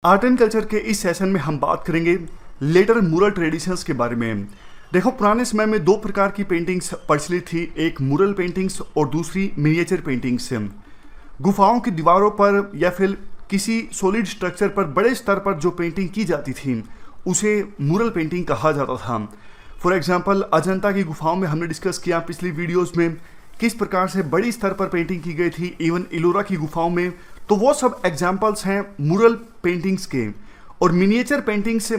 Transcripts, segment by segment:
Art and culture के इस session में हम बात करेंगे लेटर मुरल ट्रेडिशंस के बारे में। देखो, पुराने समय में दो प्रकार की पेंटिंग्स प्रचलित थी, एक मुरल पेंटिंग्स और दूसरी मिनिएचर पेंटिंग्स। गुफाओं की दीवारों पर या फिर किसी सॉलिड स्ट्रक्चर पर बड़े स्तर पर जो पेंटिंग की जाती थी उसे मुरल पेंटिंग कहा जाता था। फॉर एग्जांपल, अजंता की गुफाओं में हमने डिस्कस किया पिछली वीडियोस में किस प्रकार से बड़ी स्तर पर पेंटिंग की गई थी, इवन इलोरा की गुफाओं में। तो वो सब एग्जाम्पल्स हैं मुरल पेंटिंग्स के। और मिनिएचर पेंटिंग्स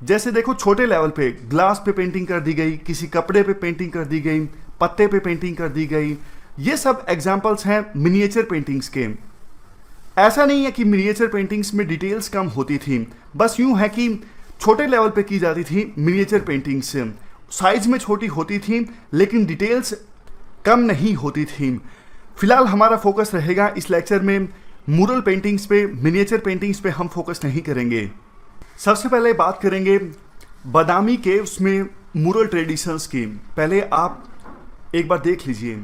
जैसे देखो, छोटे लेवल पे ग्लास पे पेंटिंग कर दी गई, किसी कपड़े पे पेंटिंग कर दी गई, पत्ते पे पेंटिंग कर दी गई, ये सब एग्जाम्पल्स हैं मिनिएचर पेंटिंग्स के। ऐसा नहीं है कि मिनिएचर पेंटिंग्स में डिटेल्स कम होती थी, बस यूं है कि छोटे लेवल पे की जाती थी मिनिएचर पेंटिंग्स। साइज में छोटी होती थी लेकिन डिटेल्स कम नहीं होती थी। फिलहाल हमारा फोकस रहेगा इस लेक्चर में मुरल पेंटिंग्स पे, मिनिएचर पेंटिंग्स पे हम फोकस नहीं करेंगे। सबसे पहले बात करेंगे बादामी केव्स में मुरल ट्रेडिशंस की। पहले आप एक बार देख लीजिए,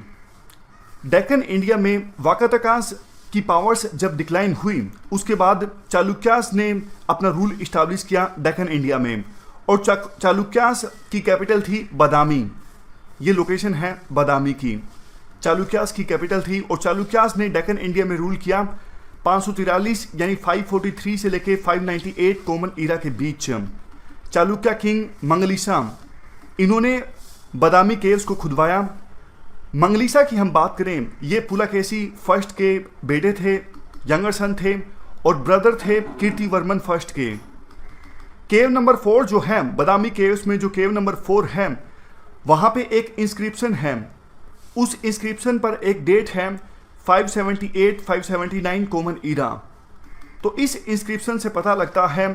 डेक्कन इंडिया में वाकाटकास की पावर्स जब डिक्लाइन हुई उसके बाद चालुक्यास ने अपना रूल इस्टेब्लिश किया डेक्कन इंडिया में, और चालुक्यास की कैपिटल थी बादामी। ये लोकेशन है बादामी की, चालुक्यास की कैपिटल थी। और चालुक्यास ने डेक्कन इंडिया में रूल किया 543 यानी 543 से लेके 598 कॉमन ईरा के बीच। चालुक्या किंग मंगलीसा, इन्होंने बादामी केव्स को खुदवाया। मंगलीसा की हम बात करें, ये पुलकेशी फर्स्ट के बेटे थे, यंगर सन थे और ब्रदर थे कीर्तिवर्मन फर्स्ट के। केव नंबर 4 जो है बादामी केव्स में, जो केव नंबर 4 है वहाँ पे एक इंस्क्रिप्शन है। उस इंस्क्रिप्शन पर एक डेट है 578-579 कॉमन ईरा। तो इस इंस्क्रिप्शन से पता लगता है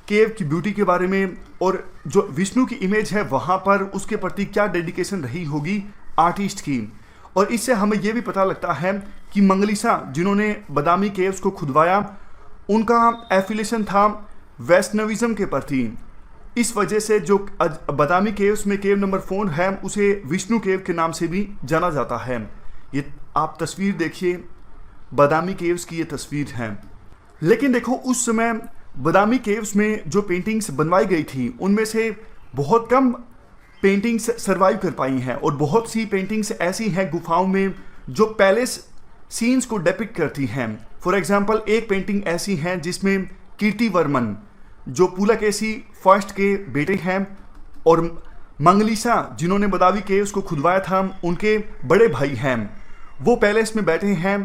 केव की ब्यूटी के बारे में, और जो विष्णु की इमेज है वहाँ पर उसके प्रति क्या डेडिकेशन रही होगी आर्टिस्ट की। और इससे हमें यह भी पता लगता है कि मंगलीसा जिन्होंने बादामी केव्स को खुदवाया उनका एफिलिएशन था वैष्णविज्म के प्रति। इस वजह से जो बादामी केव्स में केव नंबर 4 है उसे विष्णु केव के नाम से भी जाना जाता है। ये आप तस्वीर देखिए, बादामी केव्स की ये तस्वीर है। लेकिन देखो, उस समय बादामी केव्स में जो पेंटिंग्स बनवाई गई थी उनमें से बहुत कम पेंटिंग्स सरवाइव कर पाई हैं, और बहुत सी पेंटिंग्स ऐसी हैं गुफाओं में जो पैलेस सीन्स को डेपिक्ट करती हैं। फॉर एग्जांपल, एक पेंटिंग ऐसी है जिसमें कीर्तिवर्मन जो पुलकेशी फर्स्ट के बेटे हैं और मंगलीसा जिन्होंने बादामी केव्स को खुदवाया था उनके बड़े भाई हैं, वो पैलेस में बैठे हैं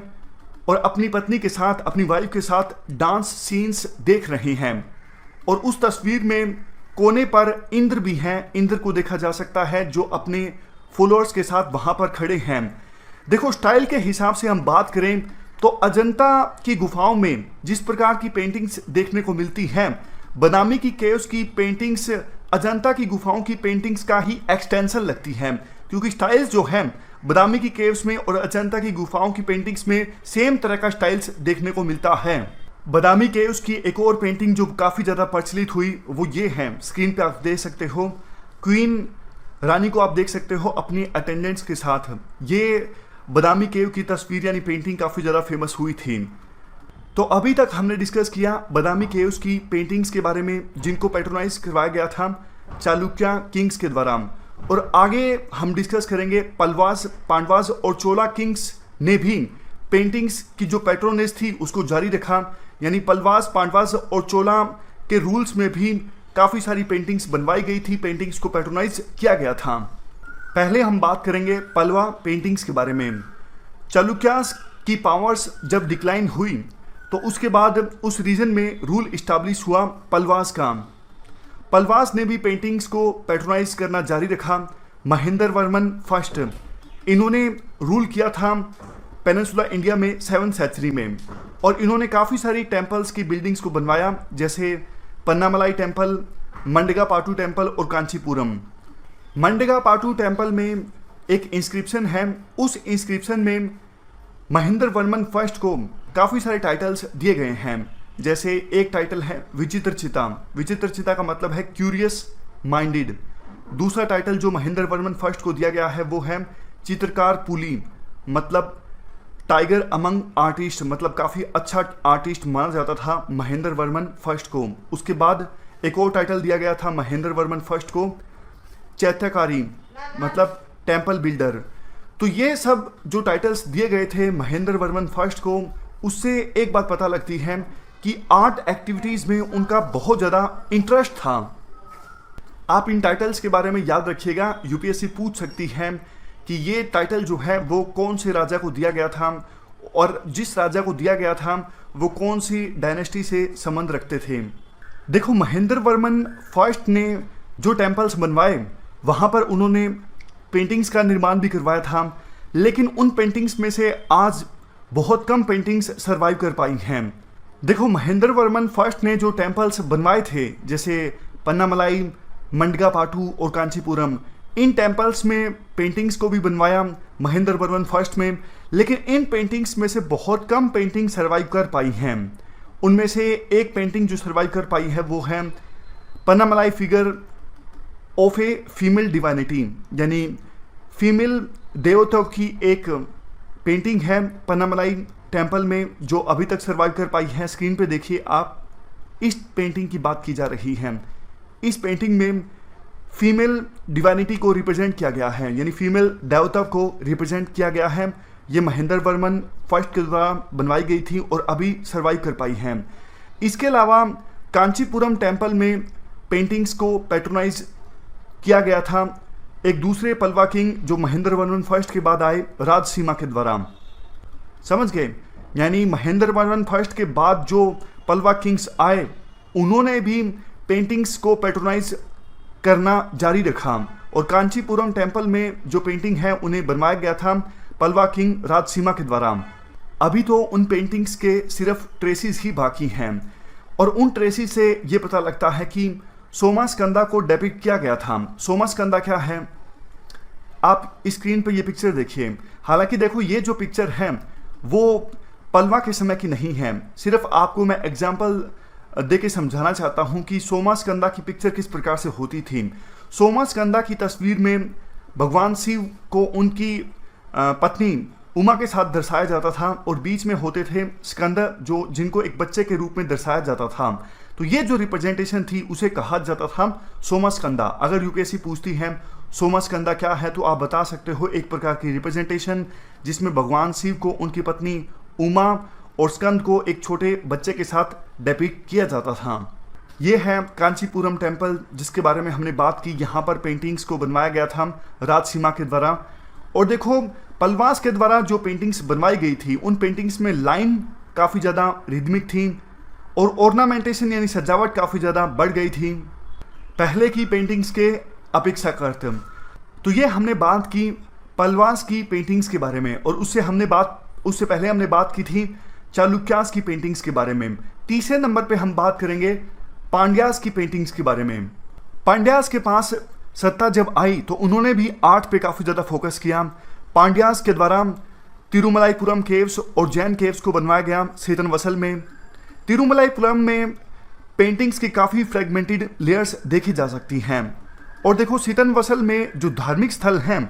और अपनी पत्नी के साथ, अपनी वाइफ के साथ डांस सीन्स देख रहे हैं। और उस तस्वीर में कोने पर इंद्र भी हैं, इंद्र को देखा जा सकता है जो अपने फॉलोअर्स के साथ वहाँ पर खड़े हैं। देखो, स्टाइल के हिसाब से हम बात करें तो अजंता की गुफाओं में जिस प्रकार की पेंटिंग्स देखने को मिलती हैं, बादामी की केव्स की पेंटिंग्स अजंता की गुफाओं की पेंटिंग्स का ही एक्सटेंशन लगती हैं, क्योंकि स्टाइल्स जो हैं बादामी की केव्स में और अजंता की गुफाओं की पेंटिंग्स में सेम तरह का स्टाइल्स देखने को मिलता है। बादामी केव्स की एक और पेंटिंग जो काफ़ी ज़्यादा प्रचलित हुई वो ये है, स्क्रीन पे आप देख सकते हो, क्वीन रानी को आप देख सकते हो अपनी अटेंडेंट्स के साथ। ये बादामी केव की तस्वीर यानी पेंटिंग काफ़ी ज़्यादा फेमस हुई थी। तो अभी तक हमने डिस्कस किया बादामी केव्स की पेंटिंग्स के बारे में जिनको पैट्रोनाइज करवाया गया था चालुक्या किंग्स के द्वारा, और आगे हम डिस्कस करेंगे पल्लवास, पांडवास और चोला किंग्स ने भी पेंटिंग्स की जो पैट्रोनेज थी उसको जारी रखा, यानी पल्लवास, पांडवास और चोला के रूल्स में भी काफ़ी सारी पेंटिंग्स बनवाई गई थी, पेंटिंग्स को पैट्रोनाइज किया गया था। पहले हम बात करेंगे पल्लवा पेंटिंग्स के बारे में। चालुक्यास की पावर्स जब डिक्लाइन हुई तो उसके बाद उस रीजन में रूल इस्टेब्लिश हुआ पल्लवास का। पल्लवास ने भी पेंटिंग्स को पैट्रोनाइज करना जारी रखा। महेंद्र वर्मन फर्स्ट, इन्होंने रूल किया था पेनिनसुला इंडिया में 7th सेंचुरी में, और इन्होंने काफ़ी सारी टेम्पल्स की बिल्डिंग्स को बनवाया, जैसे पन्नामलाई टेम्पल, मंडगापाटू टेम्पल और कांचीपुरम। मंडगापाटू टेम्पल में एक इंस्क्रिप्शन है, उस इंस्क्रिप्शन में महेंद्र वर्मन फर्स्ट को काफ़ी सारे टाइटल्स दिए गए हैं। जैसे एक टाइटल है विचित्र चिता, विचित्र चिता का मतलब है क्यूरियस माइंडेड। दूसरा टाइटल जो महेंद्र वर्मन फर्स्ट को दिया गया है वो है चित्रकार पुली, मतलब टाइगर अमंग आर्टिस्ट, मतलब काफ़ी अच्छा आर्टिस्ट माना जाता था महेंद्र वर्मन फर्स्ट को। उसके बाद एक और टाइटल दिया गया था महेंद्र वर्मन फर्स्ट को, चैत्यकारी, मतलब टेम्पल बिल्डर। तो ये सब जो टाइटल्स दिए गए थे महेंद्र वर्मन फर्स्ट को, उससे एक बात पता लगती है कि आर्ट एक्टिविटीज़ में उनका बहुत ज़्यादा इंटरेस्ट था। आप इन टाइटल्स के बारे में याद रखिएगा, यूपीएससी पूछ सकती है कि ये टाइटल जो है वो कौन से राजा को दिया गया था, और जिस राजा को दिया गया था वो कौन सी डायनेस्टी से संबंध रखते थे। देखो, महेंद्र वर्मन फर्स्ट ने जो टेम्पल्स बनवाए वहाँ पर उन्होंने पेंटिंग्स का निर्माण भी करवाया था, लेकिन उन पेंटिंग्स में से आज बहुत कम पेंटिंग्स सरवाइव कर पाई हैं। देखो, महेंद्र वर्मन फर्स्ट ने जो टेम्पल्स बनवाए थे, जैसे पन्नामलाई, मंडगापाटू और कांचीपुरम, इन टेम्पल्स में पेंटिंग्स को भी बनवाया महेंद्र वर्मन फर्स्ट में, लेकिन इन पेंटिंग्स में से बहुत कम पेंटिंग सरवाइव कर पाई हैं। उनमें से एक पेंटिंग जो सरवाइव कर पाई है वो है Pannamalai figure of a female divinity, यानी फीमेल देवताओं की एक पेंटिंग है पन्नामलाई टेम्पल में जो अभी तक सरवाइव कर पाई है। स्क्रीन पे देखिए आप, इस पेंटिंग की बात की जा रही है। इस पेंटिंग में फीमेल डिवाइनिटी को रिप्रेजेंट किया गया है, यानी फीमेल देवता को रिप्रेजेंट किया गया है। ये महेंद्र वर्मन फर्स्ट के द्वारा बनवाई गई थी और अभी सरवाइव कर पाई है। इसके अलावा कांचीपुरम टेम्पल में पेंटिंग्स को पैट्रोनाइज किया गया था एक दूसरे पल्वा किंग जो महेंद्र वर्मन फर्स्ट के बाद आए, राजसीमा के द्वारा। समझ गए? यानी महेंद्र वर्मन फर्स्ट के बाद जो पल्वा किंग्स आए उन्होंने भी पेंटिंग्स को पैट्रोनाइज करना जारी रखा, और कांचीपुरम टेम्पल में जो पेंटिंग है उन्हें बनवाया गया था पल्वा किंग राजसीमा के द्वारा। अभी तो उन पेंटिंग्स के सिर्फ ट्रेसिस ही बाकी हैं, और उन ट्रेसिस से ये पता लगता है कि सोमास्कंदा को डेपिक्ट किया गया था। सोमास्कंदा क्या है? आप स्क्रीन पर ये पिक्चर देखिए। हालांकि देखो, ये जो पिक्चर है वो पल्वा के समय की नहीं है, सिर्फ आपको मैं एग्जाम्पल दे के समझाना चाहता हूँ कि सोमास्कंदा की पिक्चर किस प्रकार से होती थी। सोमास्कंदा की तस्वीर में भगवान शिव को उनकी पत्नी उमा के साथ दर्शाया जाता था, और बीच में होते थे स्कंद जो जिनको एक बच्चे के रूप में दर्शाया जाता था। तो ये जो रिप्रेजेंटेशन थी उसे कहा जाता था सोमास्कंदा। अगर यूपीएससी पूछती है सोमास्कंदा क्या है तो आप बता सकते हो एक प्रकार की रिप्रेजेंटेशन जिसमें भगवान शिव को उनकी पत्नी उमा और स्कंद को एक छोटे बच्चे के साथ डेपिक्ट किया जाता था। ये है कांचीपुरम टेम्पल जिसके बारे में हमने बात की। यहाँ पर पेंटिंग्स को बनवाया गया था राजसीमा के द्वारा। और देखो, पल्वास के द्वारा जो पेंटिंग्स बनवाई गई थी उन पेंटिंग्स में लाइन काफ़ी ज़्यादा रिदमिक थी और ऑर्नामेंटेशन यानी सजावट काफ़ी ज़्यादा बढ़ गई थी पहले की पेंटिंग्स के अपेक्षाकृत। तो ये हमने बात की पल्वास की पेंटिंग्स के बारे में, और उससे पहले हमने बात की थी चालुक्यास की पेंटिंग्स के बारे में। तीसरे नंबर पे हम बात करेंगे पांड्यास की पेंटिंग्स के बारे में। पांड्यास के पास सत्ता जब आई तो उन्होंने भी आर्ट पे काफ़ी ज़्यादा फोकस किया। पांड्यास के द्वारा तिरुमलाईपुरम केव्स और जैन केव्स को बनवाया गया सीतनवसल में। तिरुमलाईपुरम में पेंटिंग्स की काफ़ी फ्रेगमेंटेड लेयर्स देखी जा सकती हैं। और देखो, सीतनवसल में जो धार्मिक स्थल हैं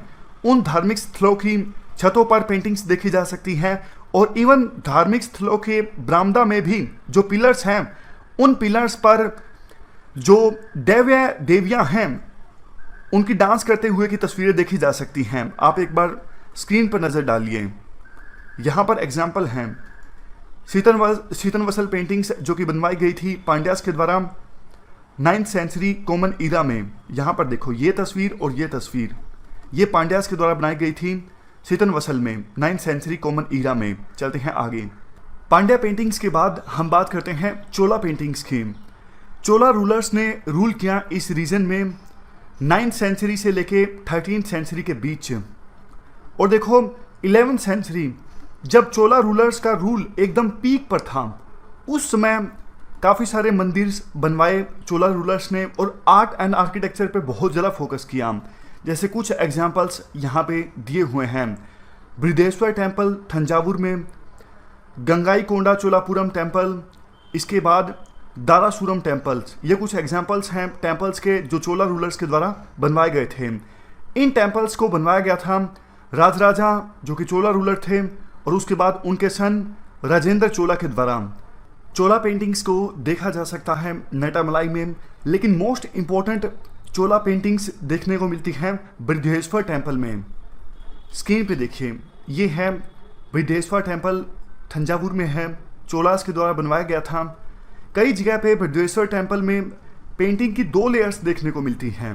उन धार्मिक स्थलों की छतों पर पेंटिंग्स देखी जा सकती हैं, और इवन धार्मिक स्थलों के बरामदा में भी जो पिलर्स हैं उन पिलर्स पर जो देवियाँ हैं उनकी डांस करते हुए की तस्वीरें देखी जा सकती हैं। आप एक बार स्क्रीन पर नज़र डालिए, यहाँ पर एग्जाम्पल हैं सीतनवसल पेंटिंग्स जो कि बनवाई गई थी पांड्यास के द्वारा 9th सेंचुरी कॉमन ईरा में। यहाँ पर देखो, ये तस्वीर और ये तस्वीर ये पांड्यास के द्वारा बनाई गई थी सीतनवसल में 9th सेंचुरी कॉमन ईरा में। चलते हैं आगे। पांड्या पेंटिंग्स के बाद हम बात करते हैं चोला पेंटिंग्स की। चोला रूलर्स ने रूल किया इस रीजन में 9th सेंचुरी से लेके 13th सेंचुरी के बीच। और देखो, 11th सेंचुरी जब चोला रूलर्स का रूल एकदम पीक पर था उस समय काफ़ी सारे मंदिर बनवाए चोला रूलर्स ने, और आर्ट एंड आर्किटेक्चर पे बहुत ज़्यादा फोकस किया। जैसे कुछ एग्जांपल्स यहाँ पे दिए हुए हैं। बृहदेश्वर टेम्पल थंजावुर में, गंगाईकोंडा चोलापुरम टेम्पल, इसके बाद दारासुरम टेम्पल्स। ये कुछ एग्जांपल्स हैं टेम्पल्स के जो चोला रूलर्स के द्वारा बनवाए गए थे। इन टेम्पल्स को बनवाया गया था राजराजा जो कि चोला रूलर थे और उसके बाद उनके सन राजेंद्र चोला के द्वारा चोला पेंटिंग्स को देखा जा सकता है नेटामलाई में। लेकिन मोस्ट इम्पोर्टेंट चोला पेंटिंग्स देखने को मिलती हैं बृहदेश्वर टेम्पल में। स्क्रीन पे देखिए, ये है बृहदेश्वर टेम्पल, थंजावुर में है, चोलास के द्वारा बनवाया गया था। कई जगह पे बृहदेश्वर टेम्पल में पेंटिंग की 2 लेयर्स देखने को मिलती हैं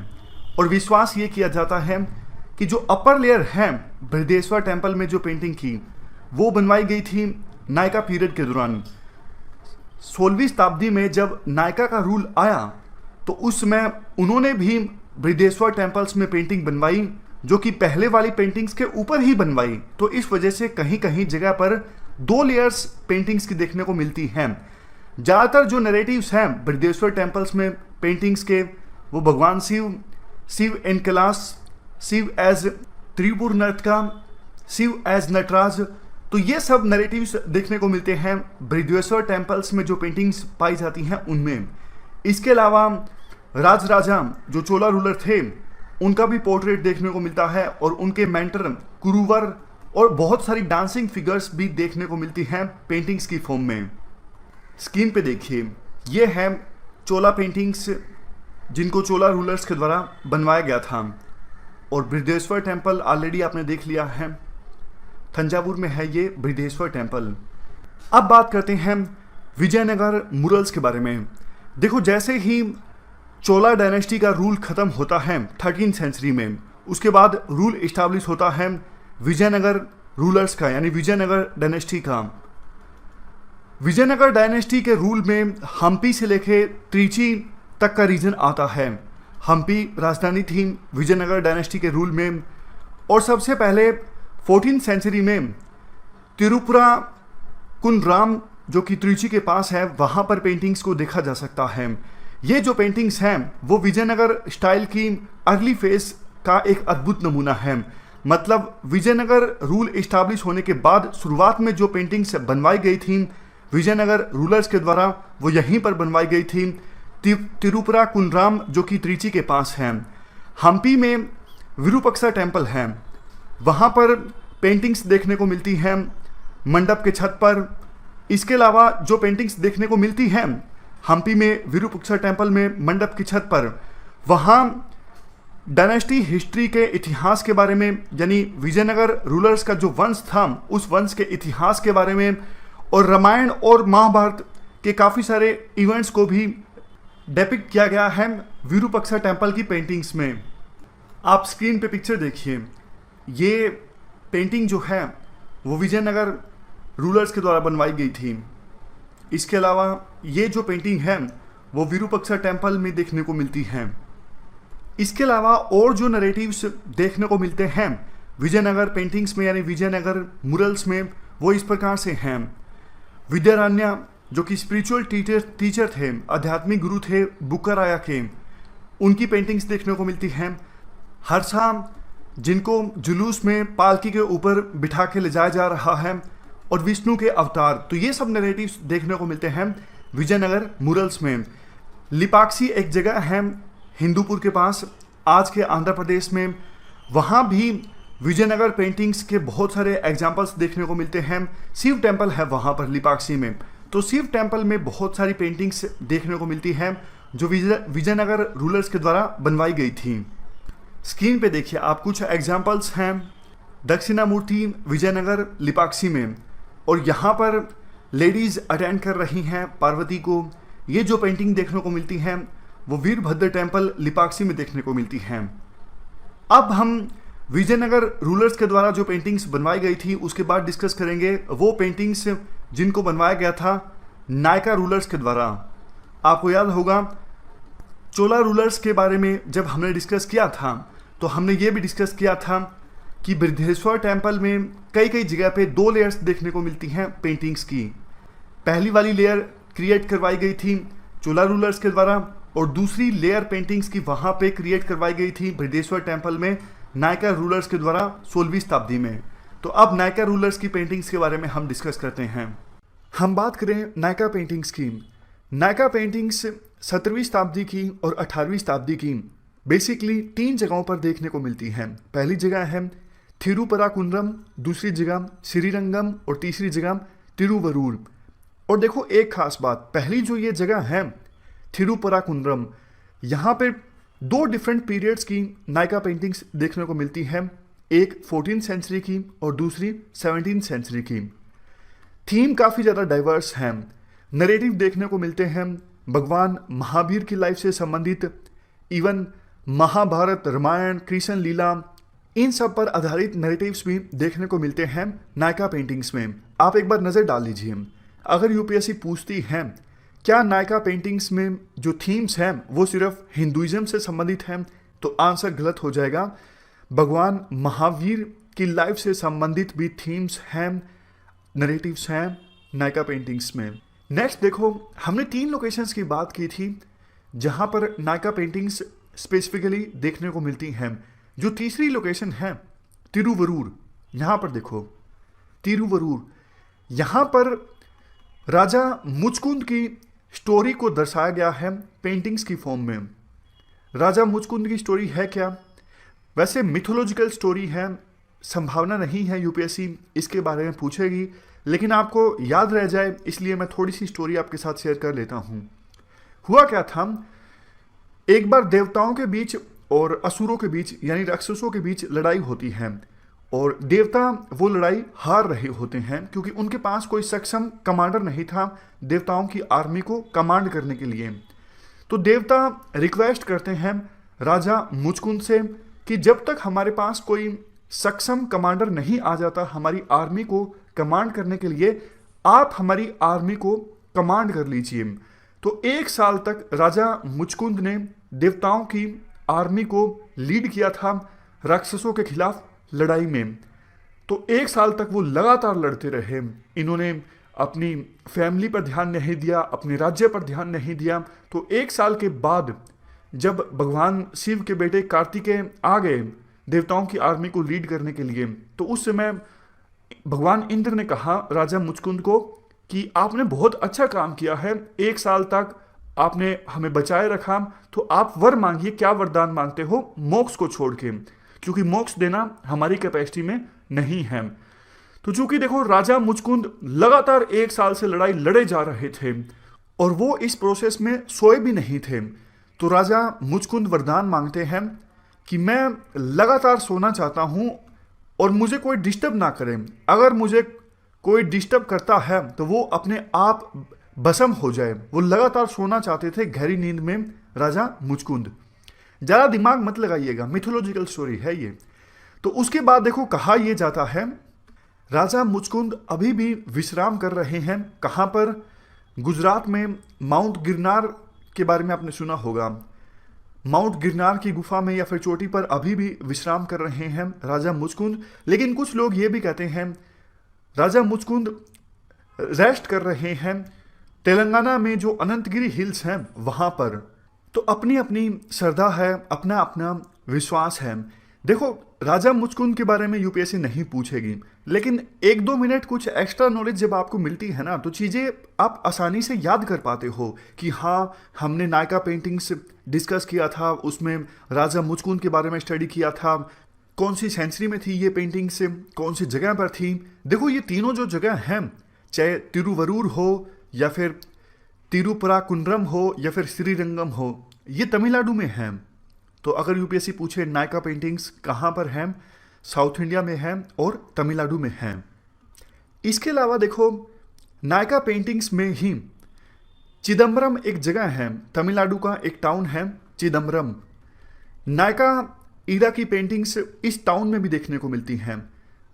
और विश्वास ये किया जाता है कि जो अपर लेयर है बृहदेश्वर टेम्पल में जो पेंटिंग की वो बनवाई गई थी नायका पीरियड के दौरान। 16वीं शताब्दी में जब नायका का रूल आया तो उस समय उन्होंने भी बृहदेश्वर टेम्पल्स में पेंटिंग बनवाई, जो कि पहले वाली पेंटिंग्स के ऊपर ही बनवाई। तो इस वजह से कहीं कहीं जगह पर 2 लेयर्स पेंटिंग्स की देखने को मिलती हैं। ज़्यादातर जो नैरेटिव्स हैं बृहदेश्वर टेम्पल्स में पेंटिंग्स के, वो भगवान शिव इन कैलाश, शिव एज त्रिपुर नर्तका, शिव एज नटराज, तो ये सब नैरेटिव्स देखने को मिलते हैं बृहदेश्वर टेम्पल्स में जो पेंटिंग्स पाई जाती हैं उनमें। इसके अलावा राजा जो चोला रूलर थे उनका भी पोर्ट्रेट देखने को मिलता है और उनके मेंटर कुरुवर और बहुत सारी डांसिंग फिगर्स भी देखने को मिलती हैं पेंटिंग्स की फॉर्म में। स्क्रीन पे देखिए, ये है चोला पेंटिंग्स जिनको चोला रूलर्स के द्वारा बनवाया गया था और बृहदेश्वर टेम्पल ऑलरेडी आपने देख लिया है, थंजावुर में है ये बृहदेश्वर टेम्पल। अब बात करते हैं विजयनगर मुरल्स के बारे में। देखो, जैसे ही चोला डायनेस्टी का रूल खत्म होता है 13वीं सेंचुरी में, उसके बाद रूल इस्टेब्लिश होता है विजयनगर रूलर्स का, यानी विजयनगर डायनेस्टी का। विजयनगर डायनेस्टी के रूल में हम्पी से लेके त्रिची तक का रीजन आता है। हम्पी राजधानी थी विजयनगर डायनेस्टी के रूल में। और सबसे पहले 14वीं सेंचुरी में तिरुपुरा कुंड्राम जो कि त्रिची के पास है, वहाँ पर पेंटिंग्स को देखा जा सकता है। ये जो पेंटिंग्स हैं वो विजयनगर स्टाइल की अर्ली फेज का एक अद्भुत नमूना है। मतलब विजयनगर रूल इस्टेब्लिश होने के बाद शुरुआत में जो पेंटिंग्स बनवाई गई थी विजयनगर रूलर्स के द्वारा, वो यहीं पर बनवाई गई थी तिरुपुरा कुंड्राम जो कि त्रिची के पास है। हम्पी में विरूपक्षा टेम्पल है, वहाँ पर पेंटिंग्स देखने को मिलती हैं मंडप के छत पर। इसके अलावा जो पेंटिंग्स देखने को मिलती हैं हम्पी में विरूपक्षा टेम्पल में मंडप की छत पर, वहाँ डायनेस्टी हिस्ट्री के इतिहास के बारे में, यानी विजयनगर रूलर्स का जो वंश था उस वंश के इतिहास के बारे में और रामायण और महाभारत के काफ़ी सारे इवेंट्स को भी डेपिक्ट किया गया है विरूपक्षा टेम्पल की पेंटिंग्स में। आप स्क्रीन पे पिक्चर देखिए, ये पेंटिंग जो है वो विजयनगर रूलर्स के द्वारा बनवाई गई थी। इसके अलावा ये जो पेंटिंग है वो विरूपक्षा टेम्पल में देखने को मिलती है। इसके अलावा और जो नरेटिव्स देखने को मिलते हैं विजयनगर पेंटिंग्स में, यानी विजयनगर मुरल्स में, वो इस प्रकार से हैं। विद्यारण्य जो कि स्पिरिचुअल टीचर थे, आध्यात्मिक गुरु थे बुक्काराया के, उनकी पेंटिंग्स देखने को मिलती हैं। हर्षा जिनको जुलूस में पालकी के ऊपर बिठा के ले जाया जा रहा है, और विष्णु के अवतार, तो ये सब नरेटिव्स देखने को मिलते हैं विजयनगर मुरल्स में। लिपाक्सी एक जगह है हिंदूपुर के पास, आज के आंध्र प्रदेश में, वहाँ भी विजयनगर पेंटिंग्स के बहुत सारे एग्जाम्पल्स देखने को मिलते हैं। शिव टेम्पल है वहाँ पर लिपाक्सी में, तो शिव टेम्पल में बहुत सारी पेंटिंग्स देखने को मिलती हैं जो विजयनगर रूलर्स के द्वारा बनवाई गई थी। स्क्रीन पे देखिए आप, कुछ एग्जाम्पल्स हैं दक्षिणामूर्ति विजयनगर लिपाक्सी में, और यहाँ पर लेडीज़ अटेंड कर रही हैं पार्वती को। ये जो पेंटिंग देखने को मिलती हैं वो वीरभद्र टेम्पल लिपाक्सी में देखने को मिलती हैं। अब हम विजयनगर रूलर्स के द्वारा जो पेंटिंग्स बनवाई गई थी उसके बाद डिस्कस करेंगे वो पेंटिंग्स जिनको बनवाया गया था नायका रूलर्स के द्वारा। आपको याद होगा चोला रूलर्स के बारे में जब हमने डिस्कस किया था तो हमने ये भी डिस्कस किया था कि बृहदेश्वर टेम्पल में कई जगह पे 2 लेयर्स देखने को मिलती हैं पेंटिंग्स की। पहली वाली लेयर क्रिएट करवाई गई थी चोला रूलर्स के द्वारा, और दूसरी लेयर पेंटिंग्स की वहाँ पे क्रिएट करवाई गई थी बृहदेश्वर टेम्पल में नायका रूलर्स के द्वारा 16वीं शताब्दी में। तो अब नायका रूलर्स की पेंटिंग्स के बारे में हम डिस्कस करते हैं। हम बात करें नायका पेंटिंग्स की। नायका पेंटिंग्स 17वीं शताब्दी की और 18वीं शताब्दी की बेसिकली 3 जगहों पर देखने को मिलती हैं। पहली जगह है थिरुपराकुंड्रम, दूसरी जगह श्रीरंगम और तीसरी जगह तिरुवरूर। और देखो एक खास बात, पहली जो ये जगह है थिरुपराकुंड्रम, यहाँ पे दो डिफरेंट पीरियड्स की नायका पेंटिंग्स देखने को मिलती हैं, एक 14th सेंचुरी की और दूसरी 17th सेंचुरी की। थीम काफ़ी ज़्यादा डाइवर्स हैं, नरेटिव देखने को मिलते हैं भगवान महावीर की लाइफ से संबंधित, इवन महाभारत, रामायण, कृष्ण लीला, इन सब पर आधारित नरेटिव्स भी देखने को मिलते हैं नायका पेंटिंग्स में। आप एक बार नज़र डाल लीजिए। अगर यूपीएससी पूछती है क्या नायका पेंटिंग्स में जो थीम्स हैं वो सिर्फ हिंदुइज्म से संबंधित हैं, तो आंसर गलत हो जाएगा। भगवान महावीर की लाइफ से संबंधित भी थीम्स हैं, नरेटिव्स हैं नायका पेंटिंग्स में। नेक्स्ट देखो, हमने 3 लोकेशंस की बात की थी जहां पर नायका पेंटिंग्स स्पेसिफिकली देखने को मिलती हैं। जो तीसरी लोकेशन है तिरुवरूर, यहाँ पर देखो तिरुवरूर, यहाँ पर राजा मुचकुंद की स्टोरी को दर्शाया गया है पेंटिंग्स की फॉर्म में। राजा मुचकुंद की स्टोरी है क्या? वैसे मिथोलॉजिकल स्टोरी है, संभावना नहीं है यूपीएससी इसके बारे में पूछेगी, लेकिन आपको याद रह जाए इसलिए मैं थोड़ी सी स्टोरी आपके साथ शेयर कर लेता हूँ। हुआ क्या था, एक बार देवताओं के बीच और असुरों के बीच यानी राक्षसों के बीच लड़ाई होती है और देवता वो लड़ाई हार रहे होते हैं क्योंकि उनके पास कोई सक्षम कमांडर नहीं था देवताओं की आर्मी को कमांड करने के लिए। तो देवता रिक्वेस्ट करते हैं राजा मुचकुंद से कि जब तक हमारे पास कोई सक्षम कमांडर नहीं आ जाता हमारी आर्मी को कमांड करने के लिए, आप हमारी आर्मी को कमांड कर लीजिए। तो 1 साल तक राजा मुचकुंद ने देवताओं की आर्मी को लीड किया था राक्षसों के खिलाफ लड़ाई में। तो 1 साल तक वो लगातार लड़ते रहे। इन्होंने अपनी फैमिली पर ध्यान नहीं दिया, अपने राज्य पर ध्यान नहीं दिया। तो 1 साल के बाद जब भगवान शिव के बेटे कार्तिकेय आ गए देवताओं की आर्मी को लीड करने के लिए, तो उस समय भगवान इंद्र ने कहा राजा मुचकुंद को कि आपने बहुत अच्छा काम किया है, 1 साल तक आपने हमें बचाए रखा, तो आप वर मांगिए, क्या वरदान मांगते हो, मोक्ष को छोड़ के, क्योंकि मोक्ष देना हमारी कैपेसिटी में नहीं है। तो चूंकि देखो राजा मुचकुंद लगातार 1 साल से लड़ाई लड़े जा रहे थे और वो इस प्रोसेस में सोए भी नहीं थे, तो राजा मुचकुंद वरदान मांगते हैं कि मैं लगातार सोना चाहता हूं और मुझे कोई डिस्टर्ब ना करे। अगर मुझे कोई डिस्टर्ब करता है तो वो अपने आप भस्म हो जाए। वो लगातार सोना चाहते थे गहरी नींद में राजा मुचकुंद। ज़्यादा दिमाग मत लगाइएगा, मिथोलॉजिकल स्टोरी है ये। तो उसके बाद देखो कहा यह जाता है राजा मुचकुंद अभी भी विश्राम कर रहे हैं। कहाँ पर? गुजरात में माउंट गिरनार के बारे में आपने सुना होगा। माउंट गिरनार की गुफा में या फिर चोटी पर अभी भी विश्राम कर रहे हैं राजा मुचकुंद। लेकिन कुछ लोग ये भी कहते हैं राजा मुचकुंद रेस्ट कर रहे हैं तेलंगाना में जो अनंतगिरी हिल्स हैं वहाँ पर। तो अपनी अपनी श्रद्धा है, अपना अपना विश्वास है। देखो राजा मुचकुंद के बारे में यूपीएससी नहीं पूछेगी, लेकिन 1-2 मिनट कुछ एक्स्ट्रा नॉलेज जब आपको मिलती है ना, तो चीज़ें आप आसानी से याद कर पाते हो कि हाँ हमने नायका पेंटिंग्स डिस्कस किया था, उसमें राजा मुचकुंद के बारे में स्टडी किया था, कौन सी सेंचुरी में थी ये पेंटिंग्स, कौन सी जगह पर थी। देखो ये तीनों जो जगह हैं, चाहे तिरुवरूर हो या फिर तिरुपराकुंड्रम हो या फिर श्रीरंगम हो, ये तमिलनाडु में हैं। तो अगर यूपीएससी पूछे नायका पेंटिंग्स कहाँ पर हैं, साउथ इंडिया में हैं और तमिलनाडु में हैं। इसके अलावा देखो नायका पेंटिंग्स में ही चिदम्बरम एक जगह है, तमिलनाडु का एक टाउन है चिदम्बरम। नायका ईरा की पेंटिंग्स इस टाउन में भी देखने को मिलती हैं।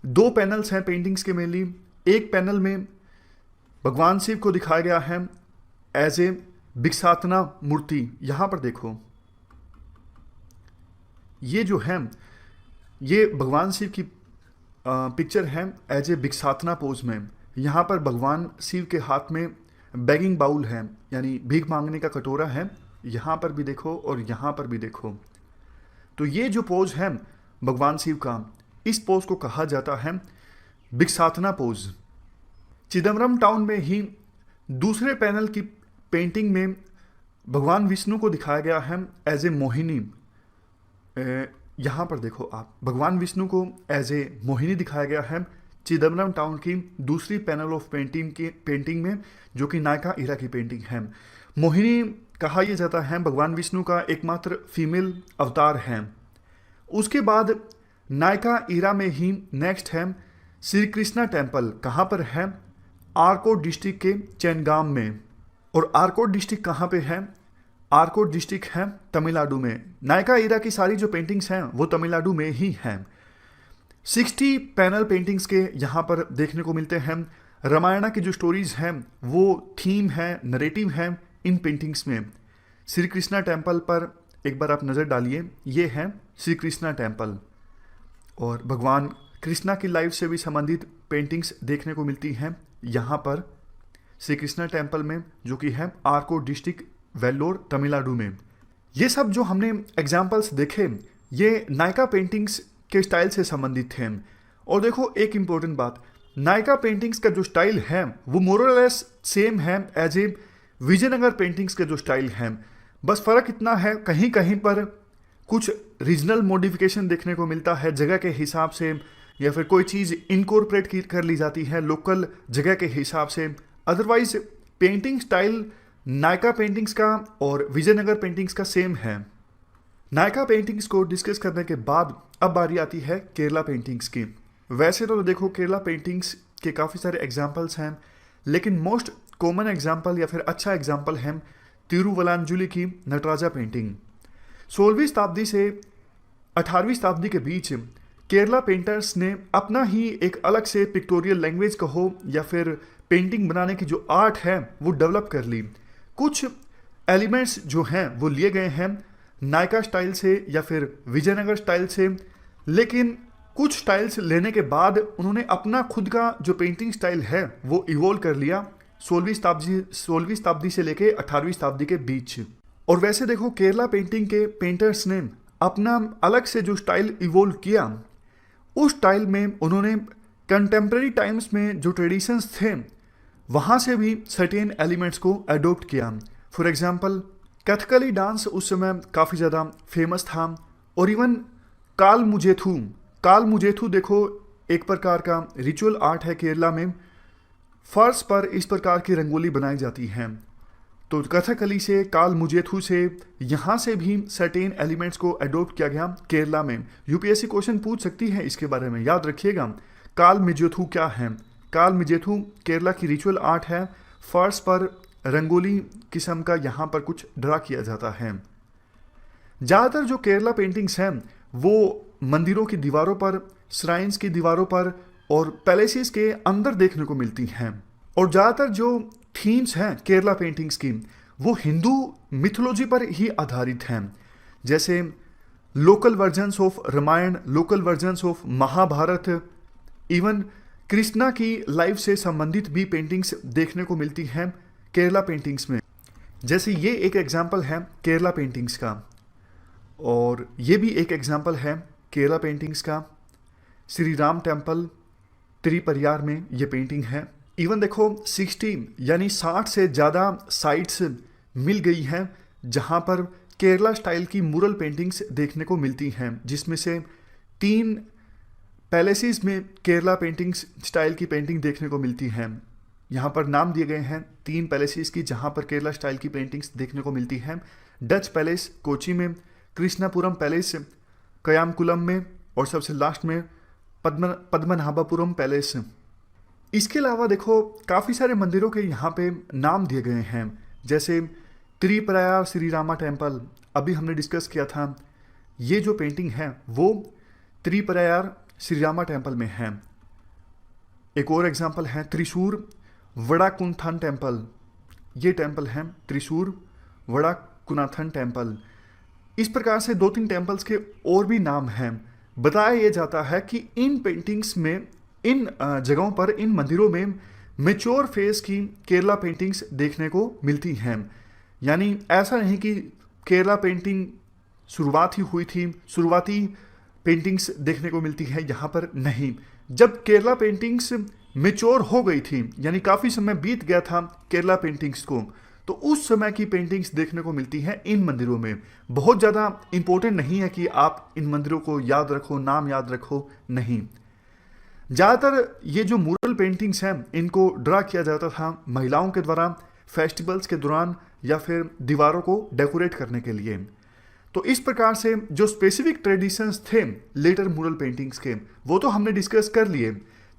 2 पैनल्स हैं पेंटिंग्स के मेनली। एक पैनल में भगवान शिव को दिखाया गया है एज ए भिक्षाटना मूर्ति। यहाँ पर देखो ये जो है ये भगवान शिव की पिक्चर है एज ए भिक्षाटना पोज में। यहाँ पर भगवान शिव के हाथ में बैगिंग बाउल है, यानी भीख मांगने का कटोरा है। यहाँ पर भी देखो और यहाँ पर भी देखो। तो ये जो पोज है भगवान शिव का, इस पोज को कहा जाता है भिक्षाटना पोज। चिदम्बरम टाउन में ही दूसरे पैनल की पेंटिंग में भगवान विष्णु को दिखाया गया है एज ए मोहिनी। यहाँ पर देखो आप, भगवान विष्णु को एज ए मोहिनी दिखाया गया है चिदम्बरम टाउन की दूसरी पैनल ऑफ पेंटिंग में, जो कि नायका ईरा की पेंटिंग है। मोहिनी कहा यह जाता है भगवान विष्णु का एकमात्र फीमेल अवतार है। उसके बाद नायका ईरा में ही नेक्स्ट है श्री कृष्णा टेम्पल। कहाँ पर है? आरकोट डिस्ट्रिक्ट के चैनगाम में। और आरकोट डिस्ट्रिक्ट कहाँ पे है? आरकोट डिस्ट्रिक्ट है तमिलनाडु में। नायका ईरा की सारी जो पेंटिंग्स हैं वो तमिलनाडु में ही हैं। 60 पैनल पेंटिंग्स के यहाँ पर देखने को मिलते हैं। रामायण की जो स्टोरीज हैं वो थीम है, नरेटिव है इन पेंटिंग्स में। श्री कृष्णा टेम्पल पर एक बार आप नज़र डालिए, ये है श्री कृष्णा टेम्पल। और भगवान कृष्णा की लाइफ से भी संबंधित पेंटिंग्स देखने को मिलती हैं यहाँ पर श्री कृष्णा टेम्पल में, जो कि है आरकोट डिस्ट्रिक्ट, वेल्लोर, तमिलनाडु में। ये सब जो हमने एग्जाम्पल्स देखे ये नायका पेंटिंग्स के स्टाइल से संबंधित थे। और देखो एक इम्पोर्टेंट बात, नायका पेंटिंग्स का जो स्टाइल है वो मोरलेस सेम है एज ए विजयनगर पेंटिंग्स के जो स्टाइल है। बस फ़र्क इतना है कहीं कहीं पर कुछ रीजनल मॉडिफिकेशन देखने को मिलता है जगह के हिसाब से, या फिर कोई चीज़ इनकॉर्पोरेट कर ली जाती है लोकल जगह के हिसाब से। Otherwise painting style Nykaa paintings का और विजयनगर पेंटिंग्स का सेम है। नायका पेंटिंग्स को डिस्कस करने के बाद अब बारी आती है केरला पेंटिंग्स की। वैसे तो देखो केरला पेंटिंग्स के काफ़ी सारे एग्जाम्पल्स हैं, लेकिन मोस्ट कॉमन एग्जाम्पल या फिर अच्छा एग्जाम्पल है तिरुवलांजुली की नटराजा पेंटिंग। 16वीं शताब्दी से 18वीं शताब्दी के बीच केरला पेंटर्स ने अपना ही एक अलग से पिक्टोरियल लैंग्वेज कहो या फिर पेंटिंग बनाने की जो आर्ट है वो डेवलप कर ली। कुछ एलिमेंट्स जो हैं वो लिए गए हैं नायका स्टाइल से या फिर विजयनगर स्टाइल से, लेकिन कुछ स्टाइल्स लेने के बाद उन्होंने अपना खुद का जो पेंटिंग स्टाइल है वो इवोल्व कर लिया 16वीं शताब्दी से लेके 18वीं शताब्दी के बीच। और वैसे देखो केरला पेंटिंग के पेंटर्स ने अपना अलग से जो स्टाइल इवोल्व किया, उस स्टाइल में उन्होंने कंटेम्प्रेरी टाइम्स में जो ट्रेडिशंस थे वहाँ से भी सर्टेन एलिमेंट्स को अडोप्ट किया। फॉर एग्जांपल कथकली डांस उस समय काफ़ी ज़्यादा फेमस था। और इवन काल मुजेथु देखो एक प्रकार का रिचुअल आर्ट है केरला में। फर्श पर इस प्रकार की रंगोली बनाई जाती है। तो कथकली से काल मुजेथु से यहाँ से भी सर्टेन एलिमेंट्स को अडोप्ट किया गया केरला में। यूपीएससी क्वेश्चन पूछ सकती है इसके बारे में, याद रखिएगा। काल मुजेथु क्या है? काल मुजेथु केरला की रिचुअल आर्ट है। फर्श पर रंगोली किस्म का यहाँ पर कुछ ड्रा किया जाता है। ज़्यादातर जो केरला पेंटिंग्स हैं वो मंदिरों की दीवारों पर, श्राइन्स की दीवारों पर और पैलेसेस के अंदर देखने को मिलती हैं। और ज़्यादातर जो थीम्स हैं केरला पेंटिंग्स की वो हिंदू मिथोलॉजी पर ही आधारित हैं। जैसे local versions of Ramayan, local versions of Mahabharat, even Krishna की लाइफ से संबंधित भी पेंटिंग्स देखने को मिलती हैं केरला पेंटिंग्स में। जैसे ये एक एग्जाम्पल है केरला पेंटिंग्स का, और ये भी एक एग्जाम्पल है केरला पेंटिंग्स का। श्री राम टेम्पल त्रिपरियार में ये पेंटिंग है। इवन देखो 60 यानी 60 से ज़्यादा साइट्स मिल गई हैं जहाँ पर केरला स्टाइल की मुरल पेंटिंग्स देखने को मिलती हैं, जिसमें से 3 पैलेसेस में केरला पेंटिंग्स स्टाइल की पेंटिंग देखने को मिलती हैं। यहाँ पर नाम दिए गए हैं 3 पैलेसेस की जहाँ पर केरला स्टाइल की पेंटिंग्स देखने को मिलती हैं। डच पैलेस कोची में, कृष्णापुरम पैलेस कयामकुलम में, और सबसे लास्ट में पद्मनाभपुरम पैलेस। इसके अलावा देखो काफ़ी सारे मंदिरों के यहाँ पे नाम दिए गए हैं, जैसे त्रिप्रयार श्री रामा टेम्पल अभी हमने डिस्कस किया था। ये जो पेंटिंग है वो त्रिप्रयार श्री रामा टेम्पल में है। एक और एग्जांपल है त्रिशूर वड़ाकुंथन टेम्पल। ये टेम्पल है त्रिशूर वड़ाकुनाथन टेम्पल। इस प्रकार से 2-3 टेम्पल्स के और भी नाम हैं। बताया यह जाता है कि इन पेंटिंग्स में, इन जगहों पर, इन मंदिरों में मैच्योर फेज की केरला पेंटिंग्स देखने को मिलती हैं। यानी ऐसा नहीं कि केरला पेंटिंग शुरुआत ही हुई थी, शुरुआती पेंटिंग्स देखने को मिलती है यहाँ पर, नहीं। जब केरला पेंटिंग्स मैच्योर हो गई थी, यानी काफ़ी समय बीत गया था केरला पेंटिंग्स को, तो उस समय की पेंटिंग्स देखने को मिलती हैं इन मंदिरों में। बहुत ज़्यादा इंपॉर्टेंट नहीं है कि आप इन मंदिरों को याद रखो, नाम याद रखो, नहीं। ज़्यादातर ये जो म्यूरल पेंटिंग्स हैं इनको ड्रा किया जाता था महिलाओं के द्वारा फेस्टिवल्स के दौरान या फिर दीवारों को डेकोरेट करने के लिए। तो इस प्रकार से जो स्पेसिफिक ट्रेडिशंस थे लेटर म्यूरल पेंटिंग्स के, वो तो हमने डिस्कस कर लिए।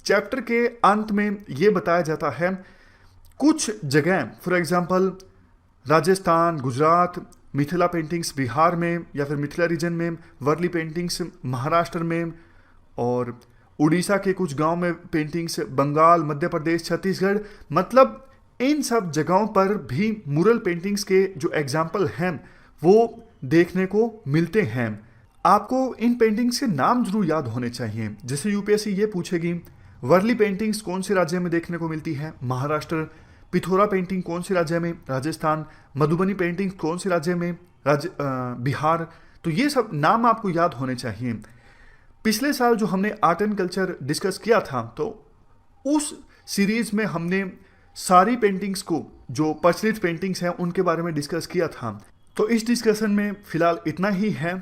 चैप्टर के अंत में ये बताया जाता है कुछ जगह, for example Rajasthan, Gujarat, Mithila paintings Bihar में या फिर मिथिला रीजन में, वर्ली पेंटिंग्स महाराष्ट्र में, और उड़ीसा के कुछ गांव में पेंटिंग्स, बंगाल, मध्य प्रदेश, छत्तीसगढ़, मतलब इन सब जगहों पर भी म्यूरल पेंटिंग्स के जो एग्जाम्पल हैं वो देखने को मिलते हैं। आपको इन पेंटिंग्स के नाम जरूर याद होने चाहिए। जैसे यूपीएससी ये पूछेगी वर्ली पेंटिंग्स कौन से राज्य में देखने को मिलती है, महाराष्ट्र। पिथौरा पेंटिंग कौन से राज्य में, राजस्थान। मधुबनी पेंटिंग कौन से राज्य में, बिहार। तो ये सब नाम आपको याद होने चाहिए। पिछले साल जो हमने आर्ट एंड कल्चर डिस्कस किया था, तो उस सीरीज में हमने सारी पेंटिंग्स को, जो प्रचलित पेंटिंग्स हैं उनके बारे में डिस्कस किया था। तो इस डिस्कशन में फिलहाल इतना ही है।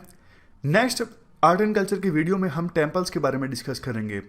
नेक्स्ट आर्ट एंड कल्चर की वीडियो में हम टेम्पल्स के बारे में डिस्कस करेंगे।